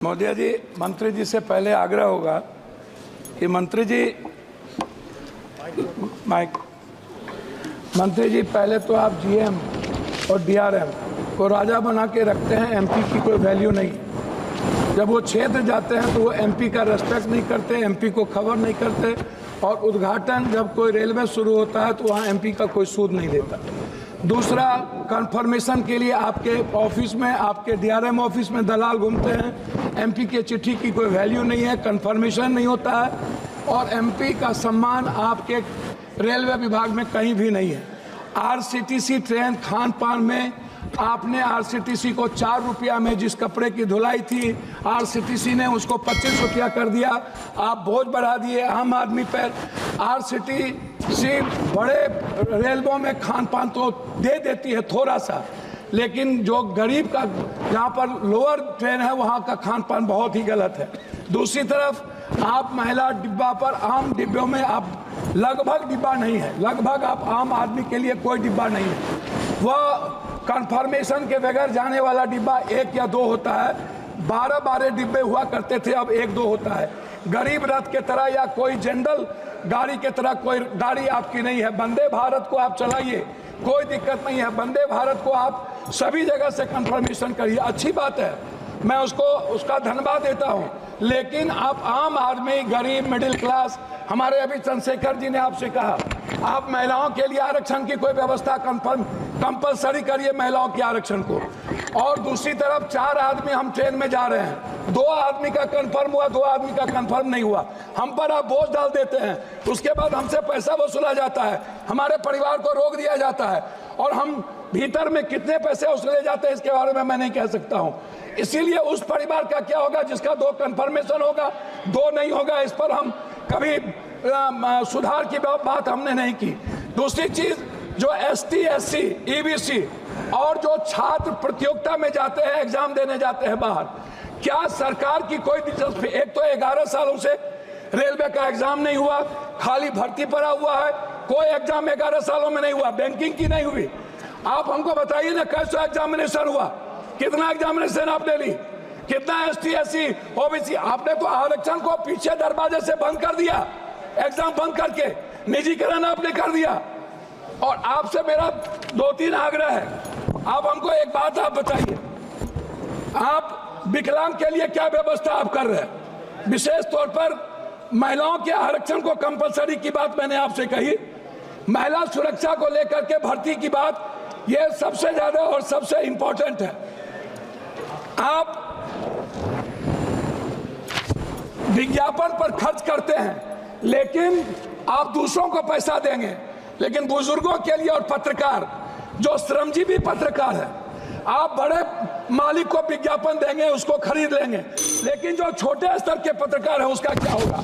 महोदय जी, मंत्री जी से पहले आग्रह होगा कि मंत्री जी पहले तो आप जीएम और डीआरएम को राजा बना के रखते हैं। एमपी की कोई वैल्यू नहीं। जब वो क्षेत्र जाते हैं तो वो एमपी का रेस्पेक्ट नहीं करते, एमपी को खबर नहीं करते, और उद्घाटन जब कोई रेलवे शुरू होता है तो वहाँ एमपी का कोई सूद नहीं देता। दूसरा, कंफर्मेशन के लिए आपके ऑफिस में, आपके डीआरएम ऑफिस में दलाल घूमते हैं। एमपी के चिट्ठी की कोई वैल्यू नहीं है, कंफर्मेशन नहीं होता है, और एमपी का सम्मान आपके रेलवे विभाग में कहीं भी नहीं है। आरसीटीसी ट्रेन खान पान में आपने आरसीटीसी को 4 रुपया में जिस कपड़े की धुलाई थी, आरसीटीसी ने उसको 25 रुपया कर दिया। आप बोझ बढ़ा दिए आम आदमी पर। आरसीटीसी बड़े रेलवों में खान पान तो दे देती है थोड़ा सा, लेकिन जो गरीब का, जहाँ पर लोअर ट्रेन है, वहाँ का खान पान बहुत ही गलत है। दूसरी तरफ आप महिला डिब्बा पर, आम डिब्बों में आप लगभग डिब्बा नहीं है, लगभग आप आम आदमी के लिए कोई डिब्बा नहीं है। वह कंफर्मेशन के बगैर जाने वाला डिब्बा 1 या 2 होता है। 12 डिब्बे हुआ करते थे, अब 1-2 होता है। गरीब रथ के तरह या कोई जनरल गाड़ी के तरह कोई गाड़ी आपकी नहीं है। वंदे भारत को आप चलाइए, कोई दिक्कत नहीं है। वंदे भारत को आप सभी जगह से कंफर्मेशन करिए, अच्छी बात है, मैं उसका धन्यवाद देता हूं। लेकिन आप आम आदमी, गरीब, मिडिल क्लास, हमारे अभी चंद्रशेखर जी ने आपसे कहा आप महिलाओं के लिए आरक्षण की कोई व्यवस्था कंपलसरी करिए, महिलाओं के आरक्षण को। और दूसरी तरफ 4 आदमी हम ट्रेन में जा रहे हैं, 2 आदमी का कंफर्म हुआ, 2 आदमी का कंफर्म नहीं हुआ, हम पर आप बोझ डाल देते हैं। उसके बाद हमसे पैसा वसूला जाता है, हमारे परिवार को रोक दिया जाता है, और हम भीतर में कितने पैसे वसूले जाते हैं इसके बारे में मैं नहीं कह सकता हूं। इसीलिए उस परिवार का क्या होगा जिसका 2 कंफर्मेशन होगा, 2 नहीं होगा, इस पर हम कभी सुधार की बात हमने नहीं की। दूसरी चीज, जो एसटी, एससी, ईबीसी और जो छात्र प्रतियोगिता में जाते हैं, एग्जाम देने जाते हैं बाहर, क्या सरकार की कोई दिलचस्पी? एक तो 11 सालों से रेलवे का एग्जाम नहीं हुआ, खाली भर्ती पड़ा हुआ है, कोई एग्जाम 11 सालों में नहीं हुआ, बैंकिंग की नहीं हुई। आप हमको बताइए ना, कैसा एग्जामिनेशन हुआ, कितना एग्जामिनेशन आपने ली, कितना एसटी, एससी, ओबीसी? आपने तो आरक्षण को पीछे दरवाजे से बंद कर दिया, एग्जाम बंद करके निजीकरण आपने कर दिया। और आपसे मेरा 2-3 आग्रह है, आप हमको एक बात आप बताइए, आप विकलांग के लिए क्या व्यवस्था आप कर रहे हैं? विशेष तौर पर महिलाओं के आरक्षण को कंपलसरी की बात मैंने आपसे कही, महिला सुरक्षा को लेकर के भर्ती की बात, यह सबसे ज्यादा और सबसे इंपॉर्टेंट है। आप विज्ञापन पर खर्च करते हैं, लेकिन आप दूसरों को पैसा देंगे, लेकिन बुजुर्गों के लिए और पत्रकार, जो श्रमजीवी पत्रकार है, आप बड़े मालिक को विज्ञापन देंगे, उसको खरीद लेंगे, लेकिन जो छोटे स्तर के पत्रकार है उसका क्या होगा?